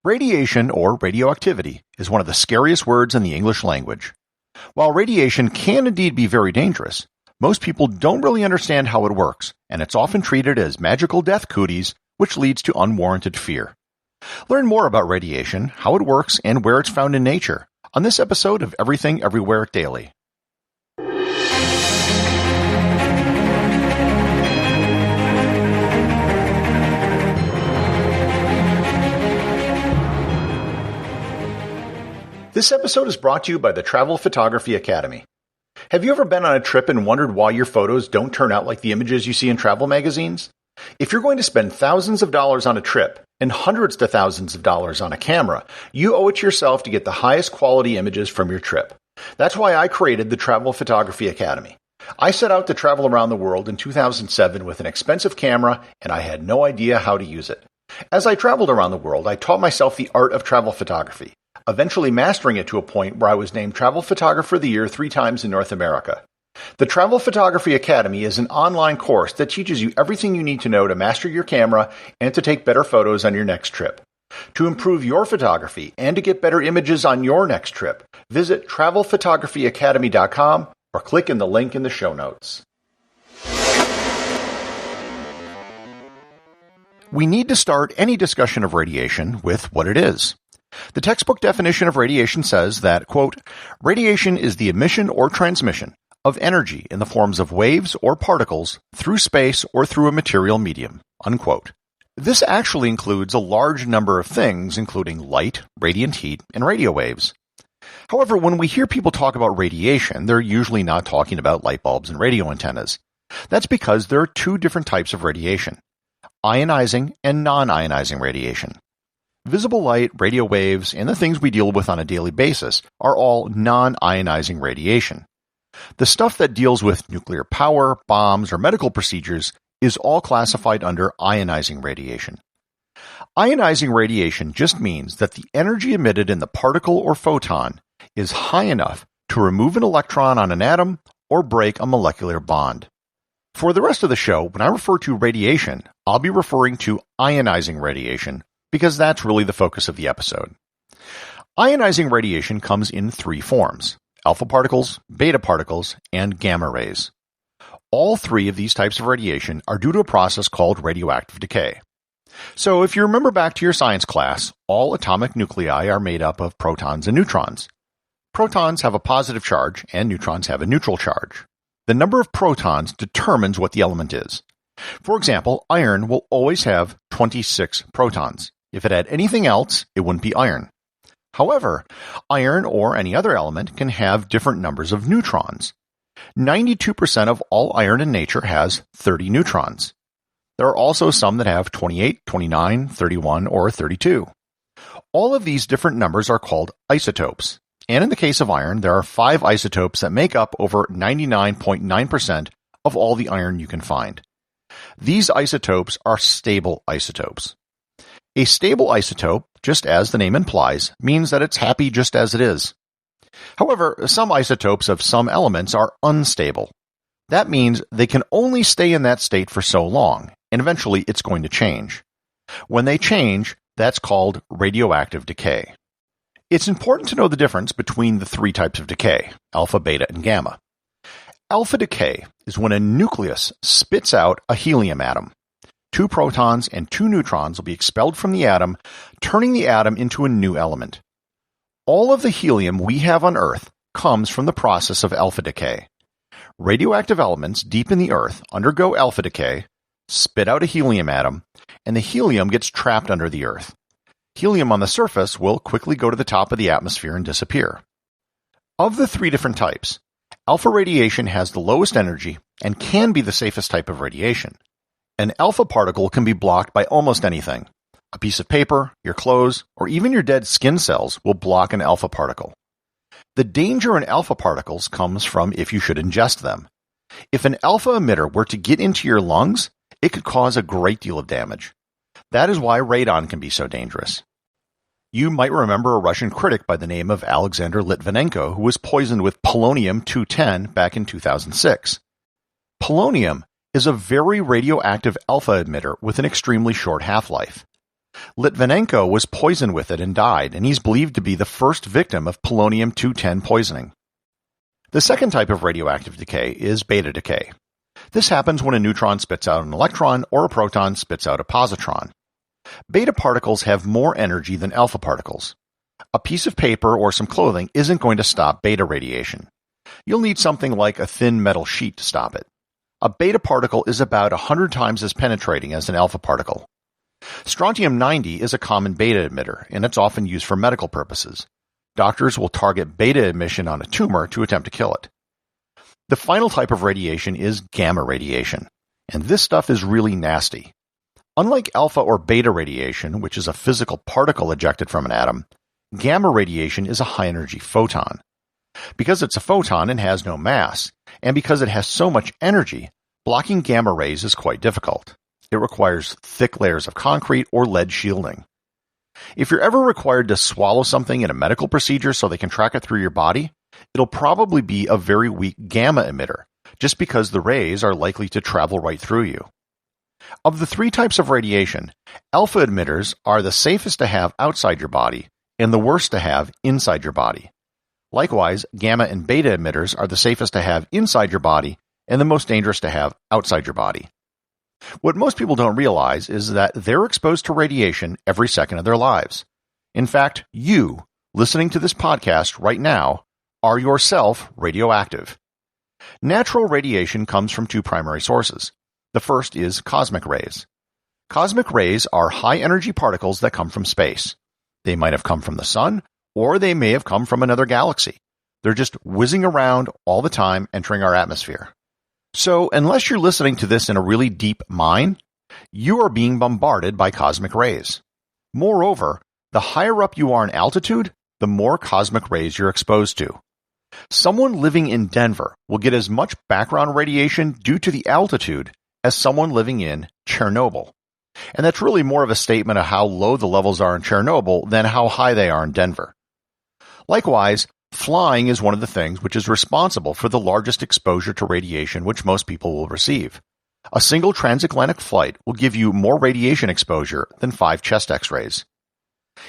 Radiation, or radioactivity, is one of the scariest words in the English language. While radiation can indeed be very dangerous, most people don't really understand how it works, and it's often treated as magical death cooties, which leads to unwarranted fear. Learn more about radiation, how it works, and where it's found in nature on this episode of Everything Everywhere Daily. This episode is brought to you by the Travel Photography Academy. Have you ever been on a trip and wondered why your photos don't turn out like the images you see in travel magazines? If you're going to spend thousands of dollars on a trip and hundreds to thousands of dollars on a camera, you owe it to yourself to get the highest quality images from your trip. That's why I created the Travel Photography Academy. I set out to travel around the world in 2007 with an expensive camera, and I had no idea how to use it. As I traveled around the world, I taught myself the art of travel photography, eventually mastering it to a point where I was named Travel Photographer of the Year 3 times in North America. The Travel Photography Academy is an online course that teaches you everything you need to know to master your camera and to take better photos on your next trip. To improve your photography and to get better images on your next trip, visit travelphotographyacademy.com or click in the link in the show notes. We need to start any discussion of radiation with what it is. The textbook definition of radiation says that, quote, radiation is the emission or transmission of energy in the forms of waves or particles through space or through a material medium, unquote. This actually includes a large number of things, including light, radiant heat, and radio waves. However, when we hear people talk about radiation, they're usually not talking about light bulbs and radio antennas. That's because there are two different types of radiation: ionizing and non-ionizing radiation. Visible light, radio waves, and the things we deal with on a daily basis are all non-ionizing radiation. The stuff that deals with nuclear power, bombs, or medical procedures is all classified under ionizing radiation. Ionizing radiation just means that the energy emitted in the particle or photon is high enough to remove an electron on an atom or break a molecular bond. For the rest of the show, when I refer to radiation, I'll be referring to ionizing radiation, because that's really the focus of the episode. Ionizing radiation comes in 3 forms: alpha particles, beta particles, and gamma rays. All 3 of these types of radiation are due to a process called radioactive decay. So if you remember back to your science class, all atomic nuclei are made up of protons and neutrons. Protons have a positive charge and neutrons have a neutral charge. The number of protons determines what the element is. For example, iron will always have 26 protons. If it had anything else, it wouldn't be iron. However, iron or any other element can have different numbers of neutrons. 92% of all iron in nature has 30 neutrons. There are also some that have 28, 29, 31, or 32. All of these different numbers are called isotopes. And in the case of iron, there are 5 isotopes that make up over 99.9% of all the iron you can find. These isotopes are stable isotopes. A stable isotope, just as the name implies, means that it's happy just as it is. However, some isotopes of some elements are unstable. That means they can only stay in that state for so long, and eventually it's going to change. When they change, that's called radioactive decay. It's important to know the difference between the 3 types of decay: alpha, beta, and gamma. Alpha decay is when a nucleus spits out a helium atom. 2 protons and 2 neutrons will be expelled from the atom, turning the atom into a new element. All of the helium we have on Earth comes from the process of alpha decay. Radioactive elements deep in the Earth undergo alpha decay, spit out a helium atom, and the helium gets trapped under the Earth. Helium on the surface will quickly go to the top of the atmosphere and disappear. Of the 3 different types, alpha radiation has the lowest energy and can be the safest type of radiation. An alpha particle can be blocked by almost anything. A piece of paper, your clothes, or even your dead skin cells will block an alpha particle. The danger in alpha particles comes from if you should ingest them. If an alpha emitter were to get into your lungs, it could cause a great deal of damage. That is why radon can be so dangerous. You might remember a Russian critic by the name of Alexander Litvinenko who was poisoned with polonium-210 back in 2006. Polonium is a very radioactive alpha emitter with an extremely short half-life. Litvinenko was poisoned with it and died, and he's believed to be the first victim of polonium-210 poisoning. The second type of radioactive decay is beta decay. This happens when a neutron spits out an electron or a proton spits out a positron. Beta particles have more energy than alpha particles. A piece of paper or some clothing isn't going to stop beta radiation. You'll need something like a thin metal sheet to stop it. A beta particle is about 100 times as penetrating as an alpha particle. Strontium-90 is a common beta emitter, and it's often used for medical purposes. Doctors will target beta emission on a tumor to attempt to kill it. The final type of radiation is gamma radiation, and this stuff is really nasty. Unlike alpha or beta radiation, which is a physical particle ejected from an atom, gamma radiation is a high-energy photon. Because it's a photon and has no mass, and because it has so much energy, blocking gamma rays is quite difficult. It requires thick layers of concrete or lead shielding. If you're ever required to swallow something in a medical procedure so they can track it through your body, it'll probably be a very weak gamma emitter, just because the rays are likely to travel right through you. Of the three types of radiation, alpha emitters are the safest to have outside your body and the worst to have inside your body. Likewise, gamma and beta emitters are the safest to have inside your body and the most dangerous to have outside your body. What most people don't realize is that they're exposed to radiation every second of their lives. In fact, you, listening to this podcast right now, are yourself radioactive. Natural radiation comes from two primary sources. The first is cosmic rays. Cosmic rays are high-energy particles that come from space. They might have come from the sun, or they may have come from another galaxy. They're just whizzing around all the time, entering our atmosphere. So, unless you're listening to this in a really deep mine, you are being bombarded by cosmic rays. Moreover, the higher up you are in altitude, the more cosmic rays you're exposed to. Someone living in Denver will get as much background radiation due to the altitude as someone living in Chernobyl. And that's really more of a statement of how low the levels are in Chernobyl than how high they are in Denver. Likewise, flying is one of the things which is responsible for the largest exposure to radiation which most people will receive. A single transatlantic flight will give you more radiation exposure than 5 chest x-rays.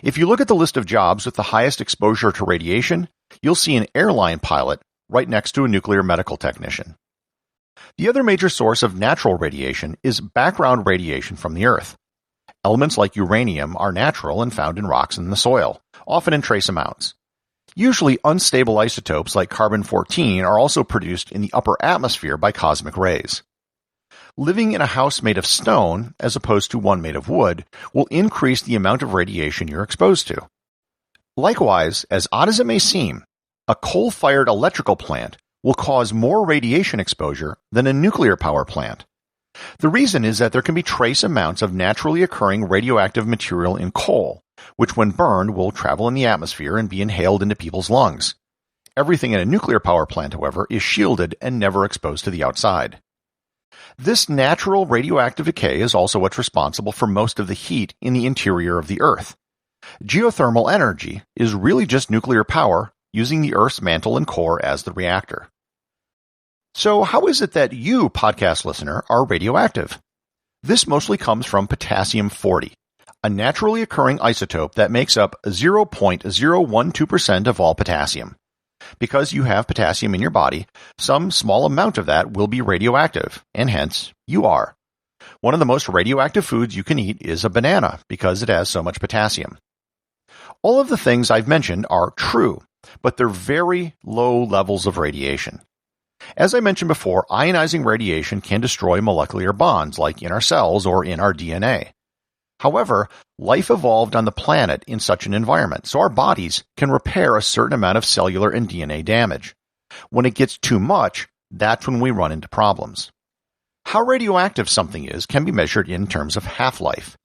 If you look at the list of jobs with the highest exposure to radiation, you'll see an airline pilot right next to a nuclear medical technician. The other major source of natural radiation is background radiation from the Earth. Elements like uranium are natural and found in rocks and the soil, often in trace amounts. Usually unstable isotopes like carbon-14 are also produced in the upper atmosphere by cosmic rays. Living in a house made of stone, as opposed to one made of wood, will increase the amount of radiation you're exposed to. Likewise, as odd as it may seem, a coal-fired electrical plant will cause more radiation exposure than a nuclear power plant. The reason is that there can be trace amounts of naturally occurring radioactive material in coal, which when burned will travel in the atmosphere and be inhaled into people's lungs. Everything in a nuclear power plant, however, is shielded and never exposed to the outside. This natural radioactive decay is also what's responsible for most of the heat in the interior of the Earth. Geothermal energy is really just nuclear power using the Earth's mantle and core as the reactor. So how is it that you, podcast listener, are radioactive? This mostly comes from potassium-40, a naturally occurring isotope that makes up 0.012% of all potassium. Because you have potassium in your body, some small amount of that will be radioactive, and hence, you are. One of the most radioactive foods you can eat is a banana, because it has so much potassium. All of the things I've mentioned are true, but they're very low levels of radiation. As I mentioned before, ionizing radiation can destroy molecular bonds, like in our cells or in our DNA. However, life evolved on the planet in such an environment, so our bodies can repair a certain amount of cellular and DNA damage. When it gets too much, that's when we run into problems. How radioactive something is can be measured in terms of half-life.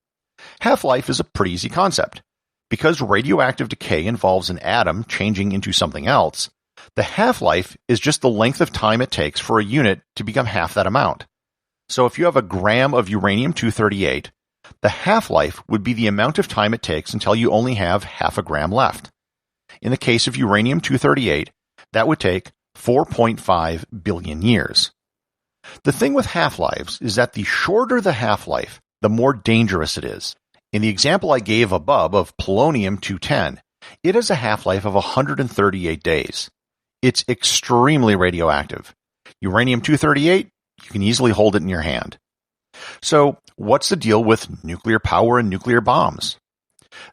Half-life is a pretty easy concept. Because radioactive decay involves an atom changing into something else, the half-life is just the length of time it takes for a unit to become half that amount. So if you have a gram of uranium-238, the half-life would be the amount of time it takes until you only have half a gram left. In the case of uranium-238, that would take 4.5 billion years. The thing with half-lives is that the shorter the half-life, the more dangerous it is, In the example I gave above of polonium-210, it has a half-life of 138 days. It's extremely radioactive. Uranium-238, you can easily hold it in your hand. So, what's the deal with nuclear power and nuclear bombs?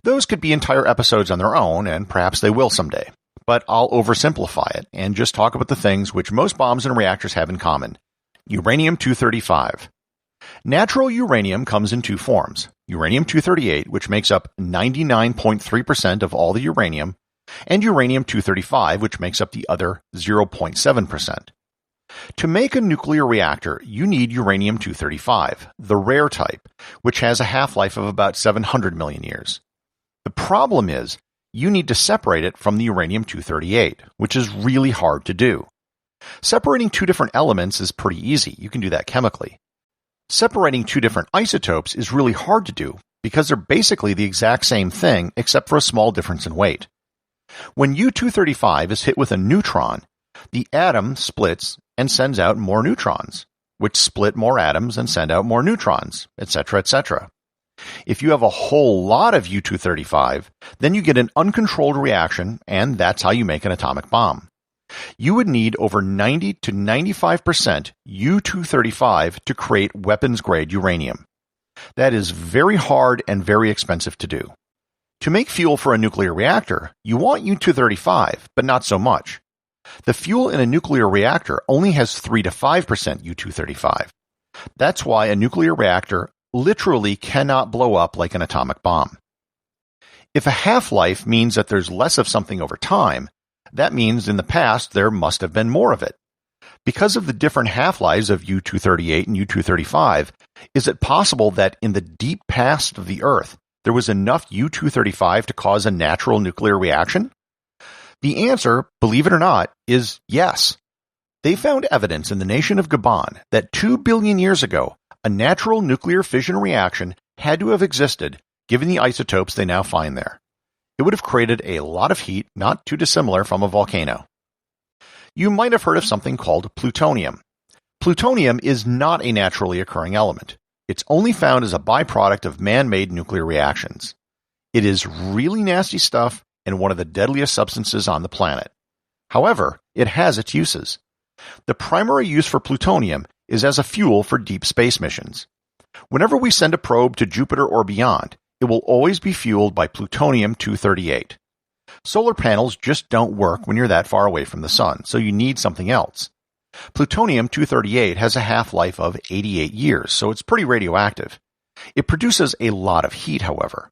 Those could be entire episodes on their own, and perhaps they will someday. But I'll oversimplify it and just talk about the things which most bombs and reactors have in common. Uranium-235. Natural uranium comes in two forms. Uranium-238, which makes up 99.3% of all the uranium, and uranium-235, which makes up the other 0.7%. To make a nuclear reactor, you need uranium-235, the rare type, which has a half-life of about 700 million years. The problem is, you need to separate it from the uranium-238, which is really hard to do. Separating two different elements is pretty easy. You can do that chemically. Separating two different isotopes is really hard to do because they're basically the exact same thing except for a small difference in weight. When U-235 is hit with a neutron, the atom splits and sends out more neutrons, which split more atoms and send out more neutrons, etc., etc. If you have a whole lot of U-235, then you get an uncontrolled reaction, and that's how you make an atomic bomb. You would need over 90 to 95% U-235 to create weapons-grade uranium. That is very hard and very expensive to do. To make fuel for a nuclear reactor, you want U-235, but not so much. The fuel in a nuclear reactor only has 3 to 5% U-235. That's why a nuclear reactor literally cannot blow up like an atomic bomb. If a half-life means that there's less of something over time, that means in the past there must have been more of it. Because of the different half-lives of U-238 and U-235, is it possible that in the deep past of the Earth, there was enough U-235 to cause a natural nuclear reaction? The answer, believe it or not, is yes. They found evidence in the nation of Gabon that 2 billion years ago, a natural nuclear fission reaction had to have existed given the isotopes they now find there. It would have created a lot of heat not too dissimilar from a volcano. You might have heard of something called plutonium. Plutonium is not a naturally occurring element. It's only found as a byproduct of man-made nuclear reactions. It is really nasty stuff and one of the deadliest substances on the planet. However, it has its uses. The primary use for plutonium is as a fuel for deep space missions. Whenever we send a probe to Jupiter or beyond, it will always be fueled by plutonium-238. Solar panels just don't work when you're that far away from the sun, so you need something else. Plutonium-238 has a half-life of 88 years, so it's pretty radioactive. It produces a lot of heat, however.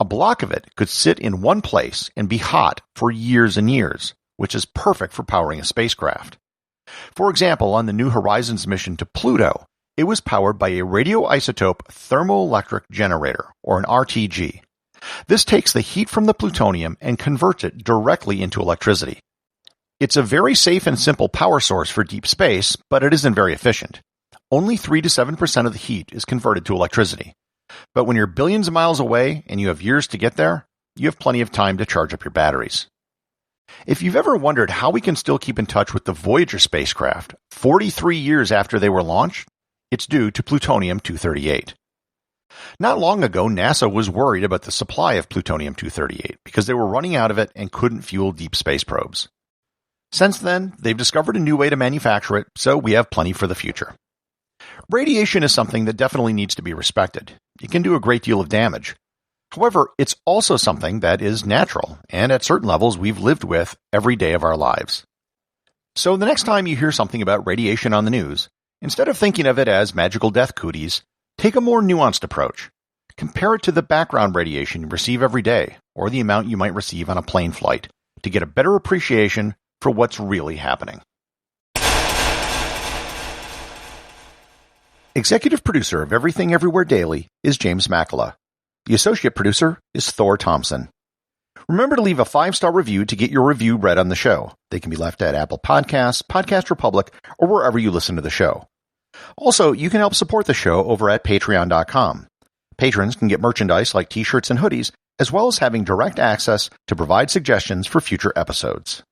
A block of it could sit in one place and be hot for years and years, which is perfect for powering a spacecraft. For example, on the New Horizons mission to Pluto, it was powered by a radioisotope thermoelectric generator, or an RTG. This takes the heat from the plutonium and converts it directly into electricity. It's a very safe and simple power source for deep space, but it isn't very efficient. Only 3 to 7% of the heat is converted to electricity. But when you're billions of miles away and you have years to get there, you have plenty of time to charge up your batteries. If you've ever wondered how we can still keep in touch with the Voyager spacecraft 43 years after they were launched, it's due to plutonium-238. Not long ago, NASA was worried about the supply of plutonium-238 because they were running out of it and couldn't fuel deep space probes. Since then, they've discovered a new way to manufacture it, so we have plenty for the future. Radiation is something that definitely needs to be respected. It can do a great deal of damage. However, it's also something that is natural, and at certain levels we've lived with every day of our lives. So the next time you hear something about radiation on the news, instead of thinking of it as magical death cooties, take a more nuanced approach. Compare it to the background radiation you receive every day, or the amount you might receive on a plane flight, to get a better appreciation for what's really happening. Executive producer of Everything Everywhere Daily is James Makala. The associate producer is Thor Thompson. Remember to leave a 5-star review to get your review read on the show. They can be left at Apple Podcasts, Podcast Republic, or wherever you listen to the show. Also, you can help support the show over at Patreon.com. Patrons can get merchandise like t-shirts and hoodies, as well as having direct access to provide suggestions for future episodes.